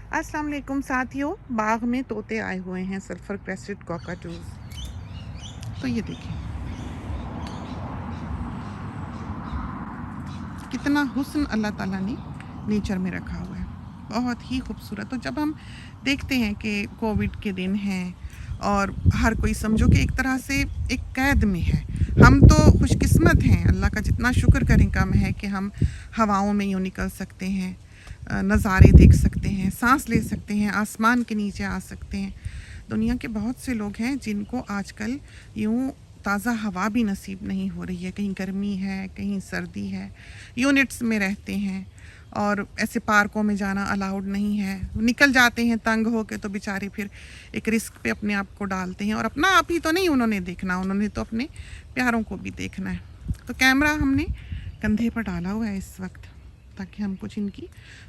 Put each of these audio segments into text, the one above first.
अस्सलाम वालेकुम साथियों, बाग में तोते आए हुए हैं, सल्फर क्रेस्टेड कॉकाटूज। तो ये देखिए कितना हुस्न अल्लाह ताला ने नेचर में रखा हुआ है, बहुत ही खूबसूरत। तो जब हम देखते हैं कि कोविड के दिन हैं और हर कोई समझो कि एक तरह से एक कैद में है, हम तो खुशकिस्मत हैं, अल्लाह का जितना शुक्र करें कम है कि हम हवाओं में यूँ निकल सकते हैं, नज़ारे देख सकते हैं, सांस ले सकते हैं, आसमान के नीचे आ सकते हैं। दुनिया के बहुत से लोग हैं जिनको आजकल यूँ ताज़ा हवा भी नसीब नहीं हो रही है, कहीं गर्मी है, कहीं सर्दी है, यूनिट्स में रहते हैं और ऐसे पार्कों में जाना अलाउड नहीं है। निकल जाते हैं तंग हो के तो बेचारे फिर एक रिस्क पे अपने आप को डालते हैं, और अपना आप ही तो नहीं उन्होंने देखना, उन्होंने तो अपने प्यारों को भी देखना है। तो कैमरा हमने कंधे पर डाला हुआ है इस वक्त, ताकि हम कुछ इनकी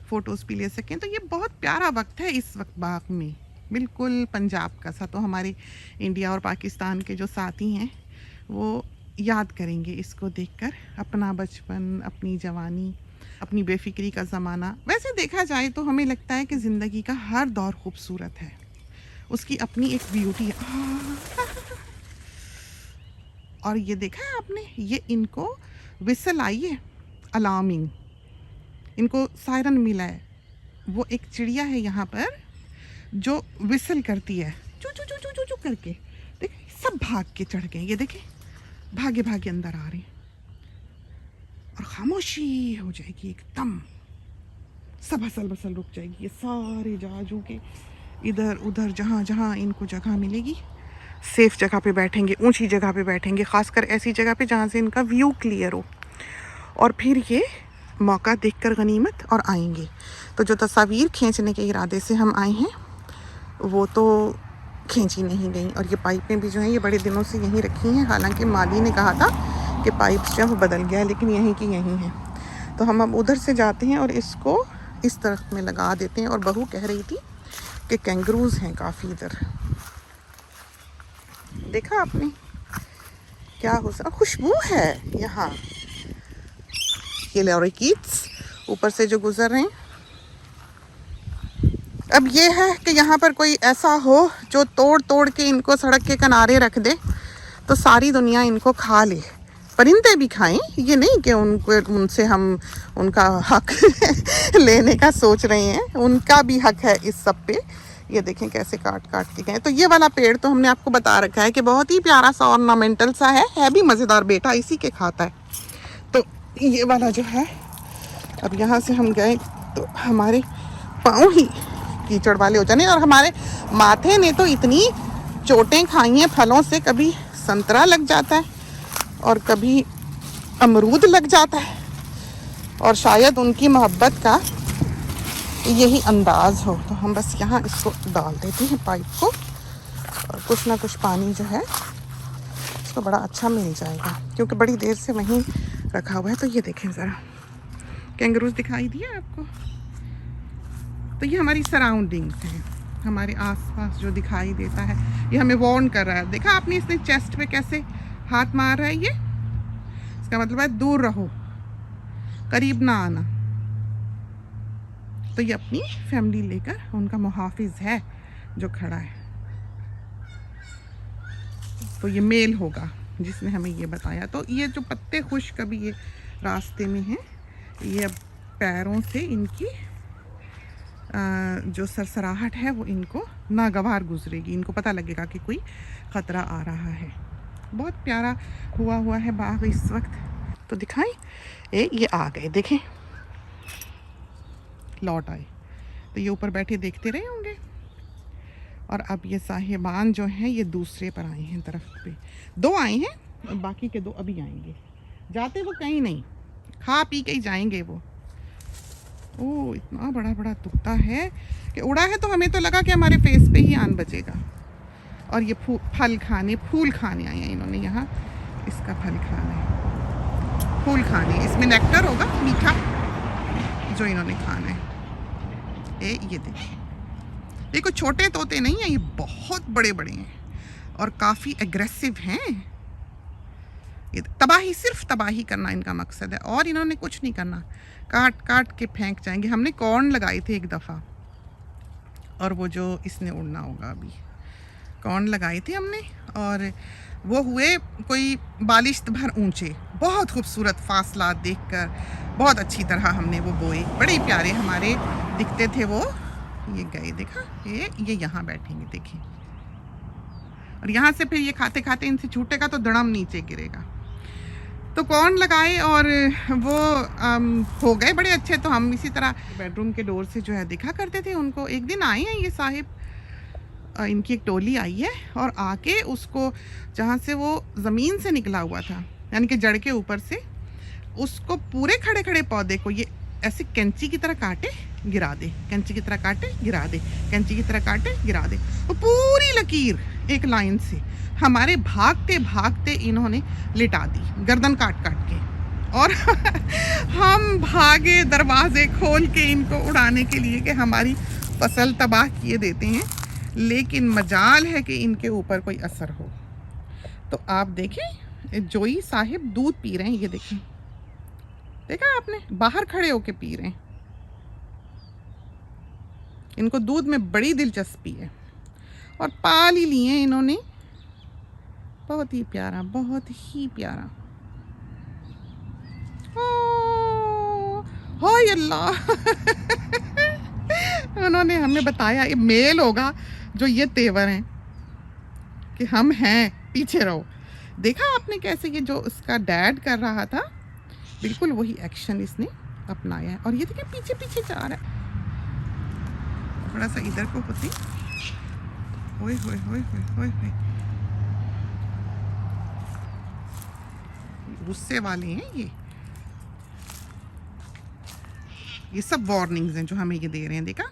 फ़ोटोज़ भी ले सकें। तो ये बहुत प्यारा वक्त है इस वक्त बाग में, बिल्कुल पंजाब का सा। तो हमारे इंडिया और पाकिस्तान के जो साथी हैं वो याद करेंगे इसको देखकर, अपना बचपन, अपनी जवानी, अपनी बेफिक्री का ज़माना। वैसे देखा जाए तो हमें लगता है कि ज़िंदगी का हर दौर खूबसूरत है, उसकी अपनी एक ब्यूटी है। और ये देखा है आपने, ये इनको विसल आई है, अलार्मिंग, इनको सायरन मिला है। वो एक चिड़िया है यहाँ पर जो विसल करती है, चू चू चू चू चू चू करके। देखें सब भाग के चढ़ गए, ये देखें भागे भागे अंदर आ रहे हैं, और खामोशी हो जाएगी एकदम, सब हसल बसल रुक जाएगी। ये सारे जाजू के इधर उधर जहाँ जहाँ इनको जगह मिलेगी सेफ जगह पे बैठेंगे, ऊंची जगह पे बैठेंगे, खासकर ऐसी जगह पे जहाँ से इनका व्यू क्लियर हो। और फिर ये मौका देखकर गनीमत और आएंगे। तो जो तस्वीर खींचने के इरादे से हम आए हैं वो तो खींची नहीं गई, और ये पाइपें भी जो हैं ये बड़े दिनों से यहीं रखी हैं। हालांकि माली ने कहा था कि पाइप्स जो बदल गया है, लेकिन यहीं की यहीं हैं। तो हम अब उधर से जाते हैं और इसको इस तरफ में लगा देते हैं। और बहू कह रही थी कि कैंगरूज हैं काफ़ी इधर, देखा आपने क्या हो सकता, खुशबू है यहाँ। ये लॉरिकीट्स ऊपर से जो गुजर रहे हैं। अब ये है कि यहाँ पर कोई ऐसा हो जो तोड़ तोड़ के इनको सड़क के किनारे रख दे तो सारी दुनिया इनको खा ले। परिंदे भी खाएं, ये नहीं कि उनको उनसे हम उनका हक लेने का सोच रहे हैं, उनका भी हक है इस सब पे। ये देखें कैसे काट काट के गए। तो ये वाला पेड़ तो हमने आपको बता रखा है कि बहुत ही प्यारा सा ऑर्नामेंटल सा है भी मज़ेदार, बेटा इसी के खाता है। तो ये वाला जो है, अब यहाँ से हम गए तो हमारे पाँव ही कीचड़ वाले हो जाने, और हमारे माथे ने तो इतनी चोटें खाई हैं फलों से, कभी संतरा लग जाता है और कभी अमरूद लग जाता है। और शायद उनकी मोहब्बत का यही अंदाज हो। तो हम बस यहाँ इसको डाल देते हैं पाइप को, और कुछ ना कुछ पानी जो है इसको बड़ा अच्छा मिल जाएगा, क्योंकि बड़ी देर से वहीं रखा हुआ है। तो ये देखें ज़रा, कैंगरूज दिखाई दिया आपको? तो ये हमारी सराउंडिंग्स हैं, हमारे आसपास जो दिखाई देता है ये हमें वार्न कर रहा है। देखा आपने इसने चेस्ट पे कैसे हाथ मार रहा है, ये इसका मतलब है दूर रहो, करीब ना आना। तो ये अपनी फैमिली लेकर उनका मुहाफिज है जो खड़ा है। तो ये मेल होगा जिसने हमें ये बताया। तो ये जो पत्ते खुश्क अभी ये रास्ते में हैं, ये अब पैरों से इनकी जो सरसराहट है वो इनको नागवार गुजरेगी, इनको पता लगेगा कि कोई ख़तरा आ रहा है। बहुत प्यारा हुआ है बाग इस वक्त। तो दिखाई ये आ गए, देखें लौट आए। तो ये ऊपर बैठे देखते रहे होंगे। और अब ये साहिबान जो हैं ये दूसरे पर आए हैं दरख्त पे, दो आए हैं और बाकी के दो अभी आएंगे। जाते वो कहीं नहीं, खा पी के ही जाएंगे वो। ओह इतना बड़ा बड़ा तुकता है कि उड़ा है, तो हमें तो लगा कि हमारे फेस पे ही आन बचेगा। और ये फल खाने, फूल खाने आए हैं इन्होंने यहाँ, इसका फल खाना है, फूल खाने, इसमें नेक्टर होगा मीठा जो इन्होंने खाना है। ये देखो छोटे तोते नहीं हैं, ये बहुत बड़े बड़े हैं और काफ़ी एग्रेसिव हैं। ये तबाही, सिर्फ तबाही करना इनका मकसद है, और इन्होंने कुछ नहीं करना, काट काट के फेंक जाएंगे। हमने कॉर्न लगाए थे एक दफ़ा, और वो जो इसने उड़ना होगा अभी। कॉर्न लगाए थे हमने और वो हुए कोई 42 भर ऊंचे, बहुत खूबसूरत फासला देखकर बहुत अच्छी तरह हमने वो बोए, बड़े ही प्यारे हमारे दिखते थे वो। ये गए, देखा ये यहाँ बैठेंगे देखिए, और यहाँ से फिर ये खाते खाते इनसे छूटेगा तो धड़म नीचे गिरेगा। तो कॉर्न लगाए और वो हो गए बड़े अच्छे। तो हम इसी तरह बेडरूम के डोर से जो है दिखा करते थे उनको। एक दिन आए हैं ये साहिब, इनकी एक टोली आई है और आके उसको जहाँ से वो ज़मीन से निकला हुआ था, यानी कि जड़ के ऊपर से, उसको पूरे खड़े खड़े पौधे को ये ऐसे कैंची की तरह काटे गिरा दे, कैंची की तरह काटे गिरा दे, कैंची की तरह काटे गिरा दे, वो पूरी लकीर एक लाइन से हमारे भागते भागते इन्होंने लिटा दी, गर्दन काट काट के। और हम भागे दरवाजे खोल के इनको उड़ाने के लिए कि हमारी फसल तबाह किए देते हैं, लेकिन मजाल है कि इनके ऊपर कोई असर हो। तो आप देखें जोई साहिब दूध पी रहे हैं, ये देखें, देखा आपने, बाहर खड़े होके पी रहे हैं। इनको दूध में बड़ी दिलचस्पी है और पाल ही लिए इन्होंने। बहुत ही प्यारा, बहुत ही प्यारा। हाय अल्लाह। उन्होंने हमें बताया ये मेल होगा जो ये तेवर हैं कि हम हैं, पीछे रहो। देखा आपने कैसे ये जो उसका डैड कर रहा था, बिल्कुल वही एक्शन इसने अपनाया है। और ये देखिए पीछे पीछे जा रहा है। थोड़ा सा इधर को होती, ओए होए होए होए होए, गुस्से वाले हैं ये सब वार्निंग्स हैं जो हमें ये दे रहे हैं। देखा,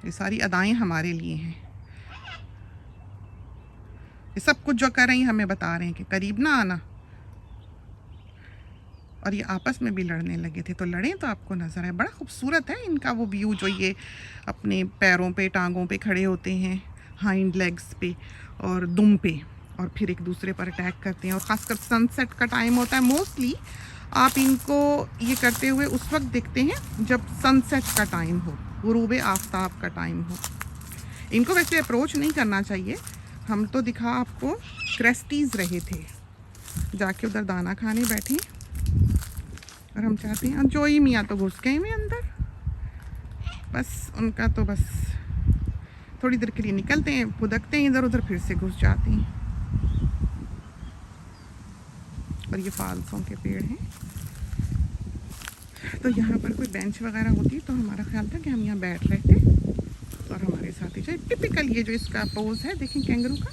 ये सारी अदाएं हमारे लिए हैं। ये सब कुछ जो कर रही हैं हमें बता रहे हैं कि करीब ना आना। और ये आपस में भी लड़ने लगे थे, तो लड़े तो आपको नज़र है। बड़ा खूबसूरत है इनका वो व्यू, जो ये अपने पैरों पे, टांगों पे खड़े होते हैं, हाइंड लेग्स पे और दुम पे, और फिर एक दूसरे पर अटैक करते हैं। और ख़ासकर सनसेट का टाइम होता है, मोस्टली आप इनको ये करते हुए उस वक्त देखते हैं जब सनसेट का टाइम हो, गुरूब आफ्ताब का टाइम हो। इनको वैसे अप्रोच नहीं करना चाहिए। हम तो दिखा आपको क्रेस्टीज़ रहे थे, जाके उधर दाना खाने बैठे, और हम चाहते हैं, जोई मियाँ तो घुस गए में अंदर, बस उनका तो बस थोड़ी देर के लिए निकलते हैं, फुदकते हैं इधर उधर, फिर से घुस जाते हैं। और ये फालसों के पेड़ हैं। तो यहाँ पर कोई बेंच वगैरह होती तो हमारा ख्याल था कि हम यहाँ बैठ रहे थे और हमारे साथ ही चाहिए। टिपिकल ये जो इसका पोज है देखें कैंगरू का,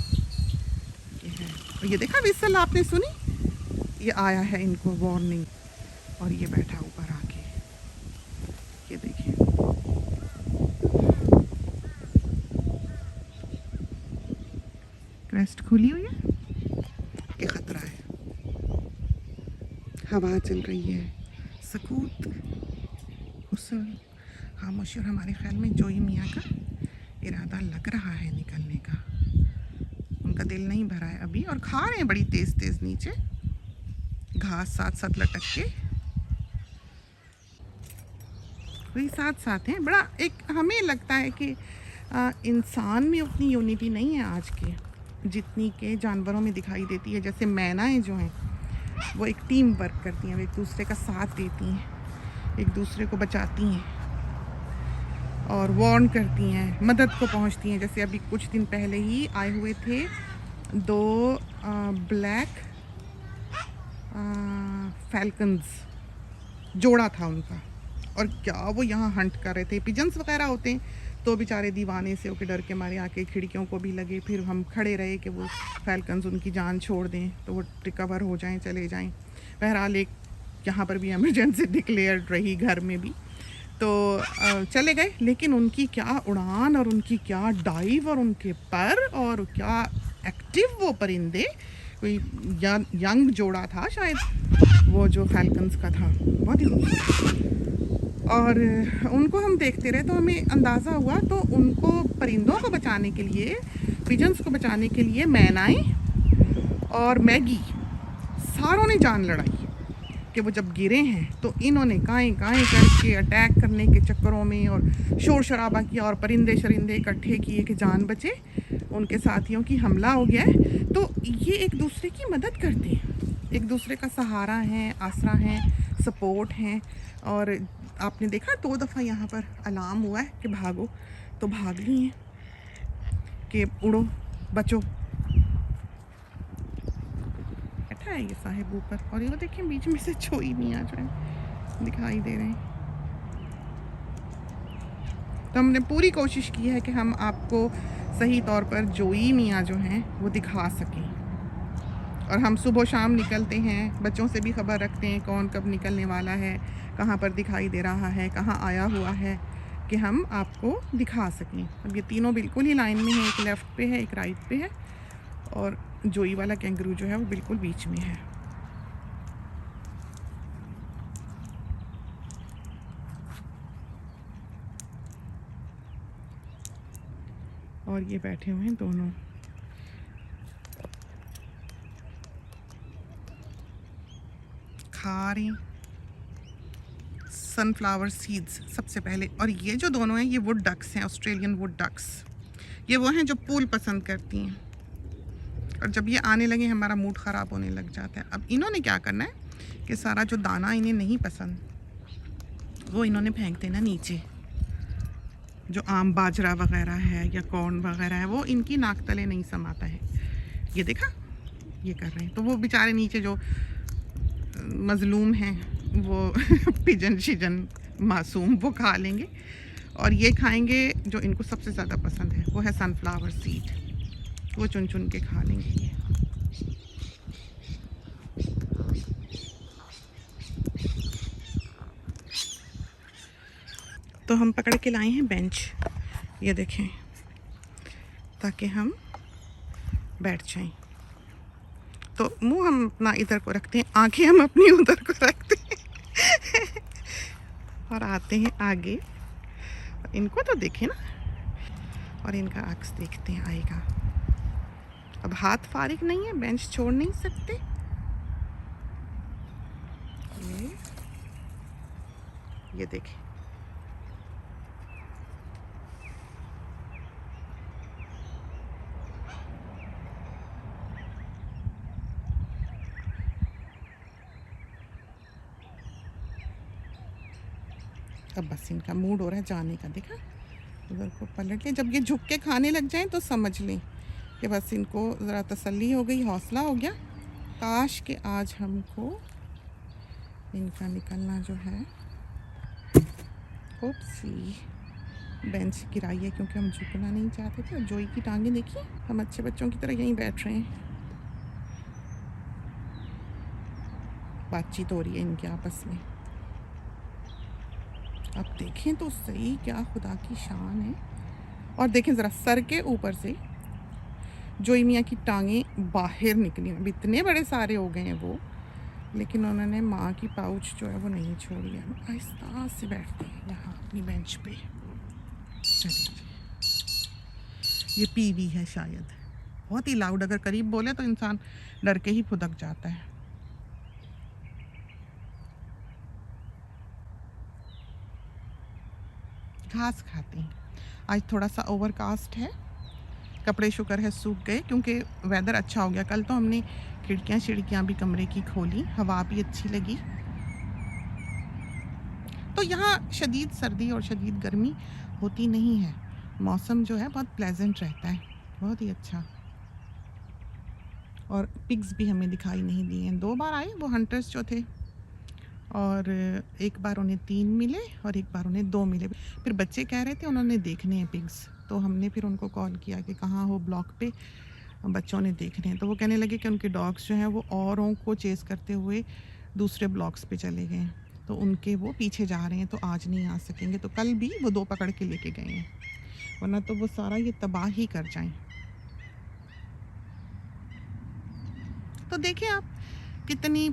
ये है। और ये देखा विसल आपने सुनी, ये आया है इनको वार्निंग, और ये बैठा ऊपर आके, ये देखिए। क्रेस्ट खुली हुई है कि खतरा है, हवा चल रही है, सकूत, हुस्न, खामोशी। और हमारे ख्याल में जोई मियाँ का इरादा लग रहा है निकलने का, उनका दिल नहीं भरा है अभी, और खा रहे हैं बड़ी तेज़ तेज़ नीचे घास साथ साथ लटक के, वही साथ साथ हैं। बड़ा एक हमें लगता है कि इंसान में उतनी यूनिटी नहीं है आज के जितनी के जानवरों में दिखाई देती है। जैसे मैनाएं जो हैं वो एक टीम वर्क करती हैं, वो एक दूसरे का साथ देती हैं, एक दूसरे को बचाती हैं और वार्न करती हैं, मदद को पहुंचती हैं। जैसे अभी कुछ दिन पहले ही आए हुए थे 2 ब्लैक फैल्कन्स, जोड़ा था उनका, और क्या वो यहाँ हंट कर रहे थे। पिजन्स वगैरह होते हैं तो बेचारे दीवाने से होकर डर के मारे आके खिड़कियों को भी लगे। फिर हम खड़े रहे कि वो फैल्कन्स उनकी जान छोड़ दें तो वो रिकवर हो जाएं, चले जाएं। बहरहाल एक यहाँ पर भी इमरजेंसी डिक्लेयर्ड रही, घर में भी, तो चले गए। लेकिन उनकी क्या उड़ान और उनकी क्या डाइव और उनके पर और क्या एक्टिव वो परिंदे। कोई यंग जोड़ा था शायद वो जो फैल्कन्स का था, बहुत ही खूबसूरत। और उनको हम देखते रहे तो हमें अंदाज़ा हुआ, तो उनको परिंदों को बचाने के लिए, पिजन्स को बचाने के लिए मैनाएं और मैगी सारों ने जान लड़ाई कि वो जब गिरे हैं तो इन्होंने काएँ काएँ करके अटैक करने के चक्करों में और शोर शराबा किया और परिंदे शरिंदे इकट्ठे किए कि जान बचे, उनके साथियों की हमला हो गया है। तो ये एक दूसरे की मदद करते हैं, एक दूसरे का सहारा हैं, आसरा हैं, सपोर्ट हैं। और आपने देखा 2 दफ़ा यहाँ पर अलार्म हुआ है कि भागो, तो भाग ली हैं कि उड़ो बचो। बैठा है ये साहिब ऊपर, और ये देखें बीच में से चोई मियाँ जो है दिखाई दे रहे हैं। तो हमने पूरी कोशिश की है कि हम आपको सही तौर पर जोई मियाँ जो हैं वो दिखा सकें। और हम सुबह शाम निकलते हैं, बच्चों से भी खबर रखते हैं कौन कब निकलने वाला है, कहाँ पर दिखाई दे रहा है, कहाँ आया हुआ है, कि हम आपको दिखा सकें। अब ये तीनों बिल्कुल ही लाइन में हैं, एक लेफ़्ट पे है, एक राइट पे है, और जोई वाला कैंगरू जो है वो बिल्कुल बीच में है। और ये बैठे हुए हैं दोनों। खा रहे सनफ्लावर सीड्स सबसे पहले। और ये जो दोनों हैं ये वुड डक्स हैं, ऑस्ट्रेलियन वुड डक्स। ये वो हैं जो पूल पसंद करती हैं, और जब ये आने लगे हमारा मूड ख़राब होने लग जाता है। अब इन्होंने क्या करना है कि सारा जो दाना इन्हें नहीं पसंद वो इन्होंने फेंक देना नीचे। जो आम बाजरा वगैरह है या कॉर्न वगैरह है वो इनकी नाक तले नहीं समाता है। ये देखा ये कर रहे हैं, तो वो बेचारे नीचे जो मज़लूम हैं वो पिजन शिजन मासूम वो खा लेंगे। और ये खाएंगे जो इनको सबसे ज़्यादा पसंद है, वो है सनफ्लावर सीड, वो चुन चुन के खा लेंगे ये। तो हम पकड़ के लाए हैं बेंच, ये देखें, ताकि हम बैठ जाएं। तो मुंह हम अपना इधर को रखते हैं, आंखें हम अपनी उधर को रखते हैं और आते हैं आगे। इनको तो देखें ना, और इनका अक्स देखते हैं आएगा। अब हाथ फारिग नहीं है, बेंच छोड़ नहीं सकते। ये देखें, अब बस इनका मूड हो रहा है जाने का। देखा उधर को पलट ले, जब ये झुक के खाने लग जाएं तो समझ लें कि बस इनको ज़रा तसल्ली हो गई, हौसला हो गया। काश कि आज हमको इनका निकलना जो है, ओप्सी बेंच गिराई है क्योंकि हम झुकना नहीं चाहते थे। और जोई की टांगें देखिए, हम अच्छे बच्चों की तरह यहीं बैठ रहे हैं, बातचीत हो रही है इनके आपस में। अब देखें तो सही, क्या खुदा की शान है। और देखें ज़रा, सर के ऊपर से जोई मियाँ की टांगें बाहर निकली। अब इतने बड़े सारे हो गए हैं वो, लेकिन उन्होंने माँ की पाउच जो है वो नहीं छोड़ी है। आहिस्ता से बैठते हैं यहाँ अपनी बेंच पे। चलिए, ये पीवी है शायद, बहुत ही लाउड, अगर करीब बोले तो इंसान डर के ही फुदक जाता है। घास खाते हैं। आज थोड़ा सा ओवरकास्ट है, कपड़े शुक्र है सूख गए क्योंकि वेदर अच्छा हो गया। कल तो हमने खिड़कियाँ भी कमरे की खोली, हवा भी अच्छी लगी। तो यहाँ शदीद सर्दी और शदीद गर्मी होती नहीं है, मौसम जो है बहुत प्लेजेंट रहता है, बहुत ही अच्छा। और पिग्स भी हमें दिखाई नहीं दिए हैं। 2 बार आए वो हंटर्स जो थे, और एक बार उन्हें 3 मिले और एक बार उन्हें 2 मिले। फिर बच्चे कह रहे थे उन्होंने देखने हैं पिग्स, तो हमने फिर उनको कॉल किया कि कहाँ हो ब्लॉक पे, बच्चों ने देखने हैं। तो वो कहने लगे कि उनके डॉग्स जो हैं वो औरों को चेस करते हुए दूसरे ब्लॉक्स पे चले गए हैं, तो उनके वो पीछे जा रहे हैं, तो आज नहीं आ सकेंगे। तो कल भी वो 2 पकड़ के लेके गए हैं, वरना तो वो सारा ये तबाह ही कर जाएं। तो देखिए आप, कितनी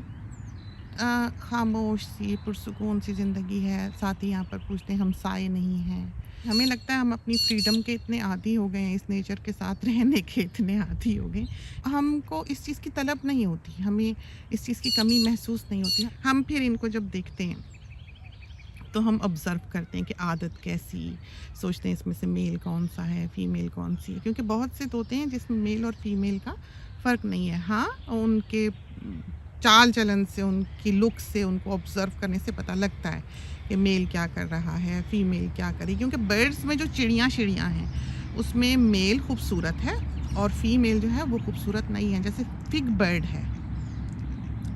खामोश सी पुरसुकून सी ज़िंदगी है। साथ ही यहाँ पर पूछते हैं हमसाए नहीं हैं, हमें लगता है हम अपनी फ्रीडम के इतने आदी हो गए हैं, इस नेचर के साथ रहने के इतने आदी हो गए, हमको इस चीज़ की तलब नहीं होती, हमें इस चीज़ की कमी महसूस नहीं होती। हम फिर इनको जब देखते हैं तो हम ऑब्ज़र्व करते हैं कि आदत कैसी, सोचते हैं इसमें से मेल कौन सा है, फीमेल कौन सी है, क्योंकि बहुत से तोते हैं जिसमें मेल और फीमेल का फ़र्क नहीं है। हाँ, उनके चाल चलन से, उनकी लुक से, उनको ऑब्ज़र्व करने से पता लगता है कि मेल क्या कर रहा है, फीमेल क्या करी, क्योंकि बर्ड्स में जो चिड़ियाँ हैं उसमें मेल खूबसूरत है और फीमेल जो है वो खूबसूरत नहीं है। जैसे फिग बर्ड है,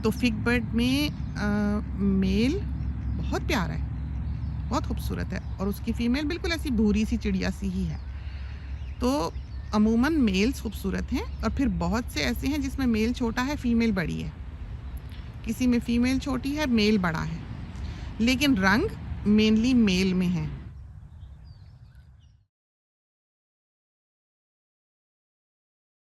तो फिग बर्ड में मेल बहुत प्यारा है, बहुत खूबसूरत है, और उसकी फ़ीमेल बिल्कुल ऐसी भूरी सी चिड़िया सी ही है। तो अमूमन मेल्स खूबसूरत हैं, और फिर बहुत से ऐसे हैं जिसमें मेल छोटा है, फ़ीमेल बड़ी है, किसी में फ़ीमेल छोटी है, मेल बड़ा है, लेकिन रंग मेनली मेल में है।